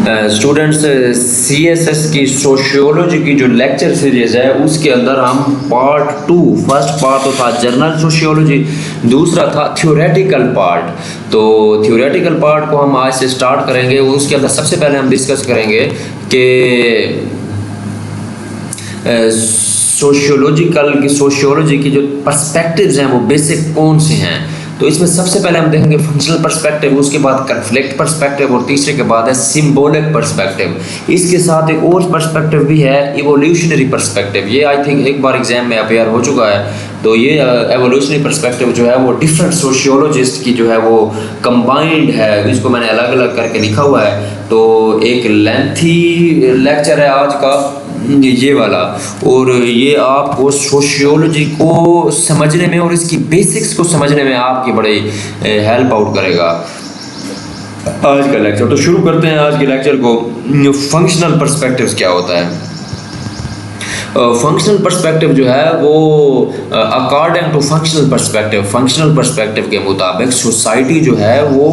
Students, CSS की sociology की जो लेक्चर सीरीज है उसके अंदर हम पार्ट 2, फर्स्ट पार्ट तो था जनरल सोशियोलॉजी, दूसरा था थ्योरेटिकल पार्ट। तो थ्योरेटिकल पार्ट को हम आज से स्टार्ट करेंगे। उसके अंदर सबसे पहले हम डिस्कस करेंगे कि सोशियोलॉजी की जो पर्सपेक्टिव्स हैं वो बेसिक कौन से हैं। तो इसमें सबसे पहले हम देखेंगे फंक्शनल पर्सपेक्टिव, उसके बाद कन्फ्लिक्ट पर्सपेक्टिव और तीसरे के बाद है सिंबॉलिक पर्सपेक्टिव। इसके साथ एक और पर्सपेक्टिव भी है इवोल्यूशनरी पर्सपेक्टिव। ये आई थिंक एक बार एग्जाम में अपेयर हो चुका है। तो ये एवोल्यूशनरी पर्सपेक्टिव जो है वो डिफरेंट सोशियोलॉजिस्ट की जो है वो कंबाइंड है, इसको मैंने अलग अलग करके लिखा हुआ है। तो एक लेंथी लेक्चर है आज का ये वाला, और ये आपको सोशियोलॉजी को समझने में और इसकी बेसिक्स को समझने में आपकी बड़ी हेल्प आउट करेगा आज का लेक्चर। तो शुरू करते हैं आज के लेक्चर को। फंक्शनल पर्सपेक्टिव्स क्या होता है। फंक्शनल पर्सपेक्टिव जो है वो अकॉर्डिंग टू फंक्शनल पर्सपेक्टिव के मुताबिक सोसाइटी जो है वो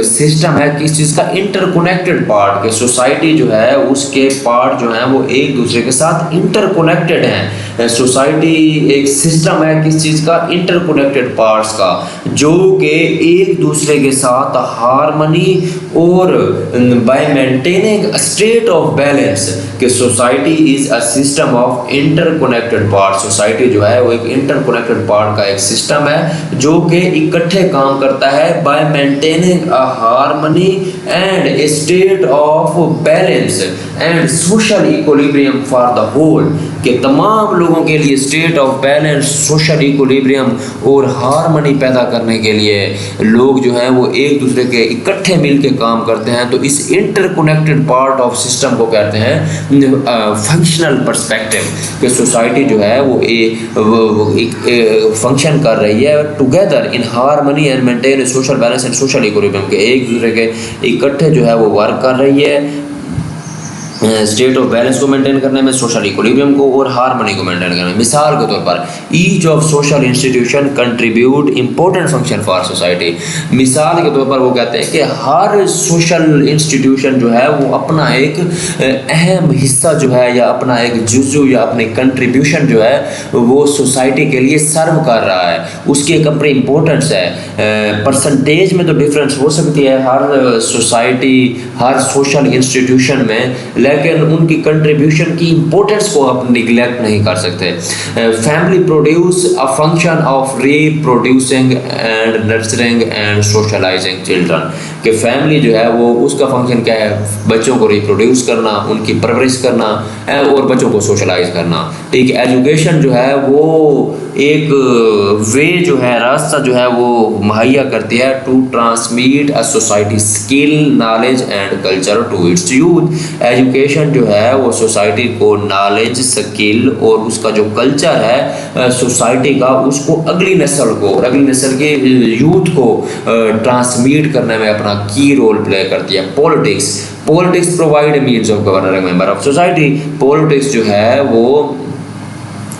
सिस्टम है किस चीज़ का, इंटरकनेक्टेड पार्ट के। सोसाइटी जो है उसके पार्ट जो हैं वो एक दूसरे के साथ इंटरकनेक्टेड हैं। सोसाइटी एक सिस्टम है किस चीज़ का, इंटरकनेक्टेड पार्ट्स का, जो कि एक दूसरे के साथ हार्मनी और by maintaining state of balance कि society is a system of interconnected part. Society जो है वो एक इंटरकनेक्टेड पार्ट का एक सिस्टम है जो कि इकट्ठे काम करता है by maintaining a harmony and a state of balance and social equilibrium for the whole, कि तमाम लोगों के लिए state of balance, social equilibrium और हार्मनी पैदा करने के लिए लोग जो हैं वो एक दूसरे के इकट्ठे मिलकर काम करते हैं। तो इस इंटरकनेक्टेड पार्ट ऑफ सिस्टम को कहते हैं फंक्शनल पर्सपेक्टिव, कि सोसाइटी जो है वो एक फंक्शन कर रही है together in harmony and maintain social balance and social equilibrium, के एक दूसरे के इकट्ठे जो है वो वर्क कर रही है स्टेट ऑफ बैलेंस को मेंटेन करने में, सोशल इक्विलिब्रियम को और हार्मनी को मेंटेन करने में। मिसाल के तौर पर each of social institution contribute important function for society. मिसाल के तौर पर वो कहते हैं कि हर सोशल इंस्टीट्यूशन जो है वो अपना एक अहम हिस्सा जो है या अपना एक जुज़ू या अपनी कंट्रीब्यूशन जो है वो सोसाइटी के लिए सर्व कर रहा है, उसकी एक अपनी इम्पोर्टेंस है। परसेंटेज में तो डिफरेंस हो सकती है हर सोसाइटी, हर सोशल इंस्टीट्यूशन में, लेकिन उनकी कंट्रीब्यूशन की इंपॉर्टेंस को आप निगलेक्ट नहीं कर सकते। Family produce a function of reproducing and nurturing and socialising children, कि फैमिली जो है वो उसका फंक्शन क्या है, बच्चों को रिप्रोड्यूस करना, उनकी परवरिश करना और बच्चों को सोशलाइज करना। ठीक, एजुकेशन जो है वो एक वे जो है, रास्ता जो है वो मुहैया करती है to transmit a society skill, knowledge and culture to its youth. Education जो है वो सोसाइटी को नॉलेज, स्किल और उसका जो कल्चर है सोसाइटी का, उसको अगली नस्ल के यूथ को ट्रांसमिट करने में अपना की रोल प्ले करती है। Politics provide means of governing member of society. Politics जो है वो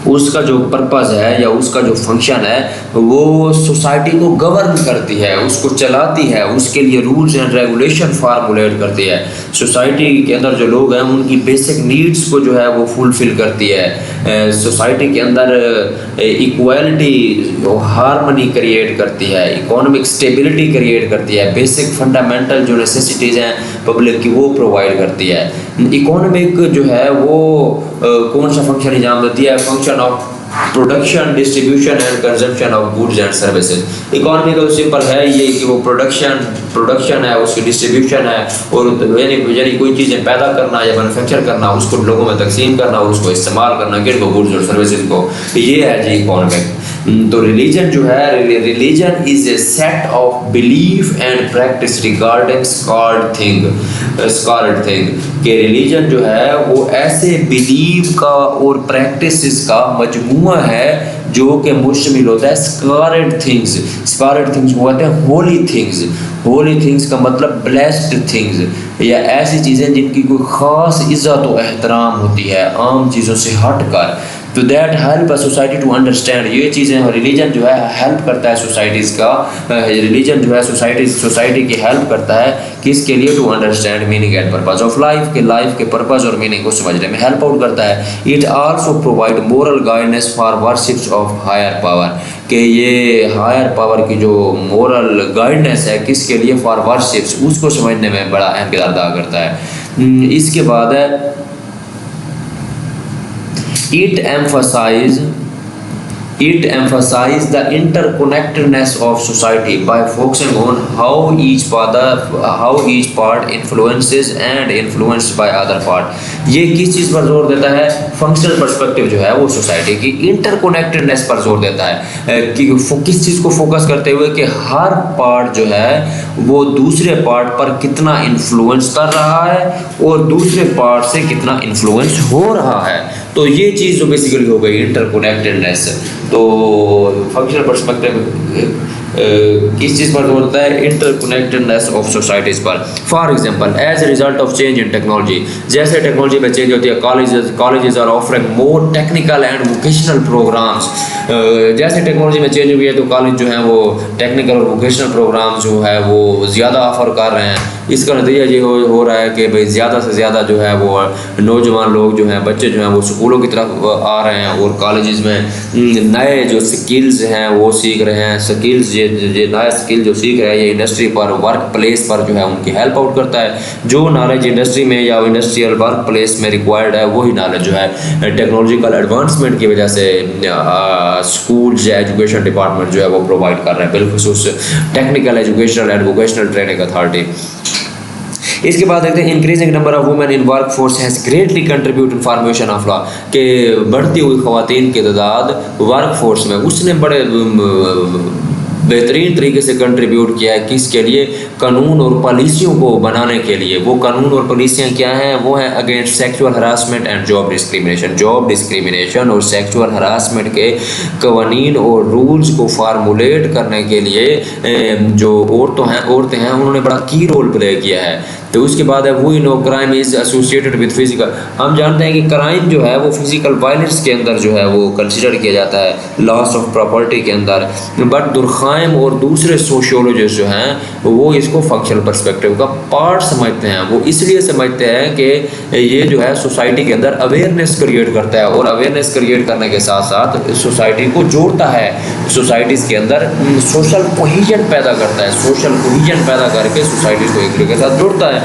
उसका जो पर्पस है या उसका जो फंक्शन है वो सोसाइटी को गवर्न करती है, उसको चलाती है, उसके लिए रूल्स एंड रेगुलेशन फार्मुलेट करती है। सोसाइटी के अंदर जो लोग हैं उनकी बेसिक नीड्स को जो है वो फुलफिल करती है। सोसाइटी के अंदर इक्वालिटी, हार्मनी क्रिएट करती है, इकोनॉमिक स्टेबिलिटी क्रिएट करती है, बेसिक फंडामेंटल जो नेसेसिटीज़ हैं पब्लिक की वो प्रोवाइड करती है। इकोनॉमिक जो है वो कौन सा फंक्शन अंजाम देती है, function of production, distribution and consumption of goods and services. Economy का सिंपल है ये कि वो प्रोडक्शन है, उसकी डिस्ट्रीब्यूशन है, और यानी कोई चीज़ें पैदा करना या मैन्युफैक्चर करना, उसको लोगों में तकसीम करना, उसको इस्तेमाल करना, किनको, गुड्स और सर्विसेज को, ये है जी इकोनॉमिक। तो रिलीजन जो है, religion is a set of belief and practice regarding sacred thing, कि रिलीजन जो है वो ऐसे बिलीव का और प्रैक्टिसेस का मजमूआ है जो कि मुश्तमिल होता है स्कार्ड थिंग्स होते हैं होली थिंग्स का मतलब ब्लेस्ड थिंग्स, या ऐसी चीज़ें जिनकी कोई ख़ास इज़्ज़त व एहतराम होती है आम चीज़ों से हट कर। तो that help a society to understand, ये चीज़ें रिलीजन जो है हेल्प करता है सोसाइटीज़ का, रिलीजन जो है सोसाइटी की हेल्प करता है किसके लिए, to understand meaning and purpose of life, के लाइफ के पर्पस और मीनिंग को समझने में हेल्प आउट करता है। It also provide moral guidance for worships of higher power, कि ये हायर पावर की जो मोरल गाइडेंस है किसके लिए, फॉर वर्शिप्स, उसको समझने में बड़ा अहम किरदार अदा करता है। इसके बाद है It emphasizes the interconnectedness of society by focusing on how each part influences and influenced by other part। ये किस चीज़ पर जोर देता है, फंक्शनल पर्सपेक्टिव जो है वो सोसाइटी की इंटरकनेक्टेडनेस पर जोर देता है, कि किस चीज़ को फोकस करते हुए कि हर पार्ट जो है वो दूसरे पार्ट पर कितना इन्फ्लुएंस कर रहा है और दूसरे पार्ट से कितना इन्फ्लुएंस हो रहा है। तो ये चीज़ जो बेसिकली हो गई इंटरकनेक्टेडनेस। तो फंक्शनल पर्सपेक्टिव किस चीज़ पर होता है, इंटरकनेक्टेडनेस ऑफ सोसाइटीज़ पर। For example as a result of change in technology, जैसे टेक्नोलॉजी में चेंज होती है, colleges are offering more technical and vocational programmes. जैसे टेक्नोलॉजी में चेंज हुई है तो कॉलेज जो है वो टेक्निकल और वोकेशनल प्रोग्राम जो है वो ज़्यादा ऑफर कर रहे हैं। इसका नतीजा ये हो रहा है कि भाई ज़्यादा से ज़्यादा जो है वो नौजवान लोग जो हैं, बच्चे जो हैं वो स्कूलों की तरफ आ रहे हैं और कॉलेजेस में नए जो स्किल्स हैं वो सीख रहे हैं। स्किल्स ये नया स्किल जो सीख रहे हैं ये इंडस्ट्री पर, वर्क प्लेस पर जो है उनकी हेल्प आउट करता है। जो नॉलेज इंडस्ट्री में या इंडस्ट्रियल वर्क प्लेस में रिक्वायर्ड है वही नॉलेज जो है टेक्नोलॉजिकल एडवांसमेंट की वजह से स्कूल्स या एजुकेशन डिपार्टमेंट जो है वो प्रोवाइड कर रहे हैं, बिलखुसूस technical educational and vocational training authority. इसके बाद देखते हैं increasing number of women in work force has greatly contribute in formation of law, के बढ़ती हुई खवातीन की तादाद वर्क फोर्स में उसने बड़े बेहतरीन तरीके से कंट्रीब्यूट किया है, किसके लिए, कानून और पॉलिसियों को बनाने के लिए। वो कानून और पॉलिसियाँ क्या हैं, वो हैं against sexual harassment and job discrimination और सेक्सुअल हरासमेंट के कवानीन और रूल्स को फार्मूलेट करने के लिए जो औरतें हैं उन्होंने बड़ा की रोल प्ले किया है। तो उसके बाद है वो no crime is associated with physical, हम जानते हैं कि क्राइम जो है वो फिजिकल वायलेंस के अंदर जो है वो कंसिडर किया जाता है, लॉस ऑफ प्रॉपर्टी के अंदर। बट दुर्खाइम और दूसरे सोशियोलॉजिस्ट जो हैं वो इसको फंक्शनल पर्सपेक्टिव का पार्ट समझते हैं। वो इसलिए समझते हैं कि ये जो है सोसाइटी के अंदर अवेयरनेस क्रिएट करता है और अवेयरनेस क्रिएट करने के साथ साथ सोसाइटी को जोड़ता है, सोसाइटीज़ के अंदर सोशल कोहीजन पैदा करता है, सोशल कोहीजन पैदा करके सोसाइटी को एक दूसरे के साथ जोड़ता है।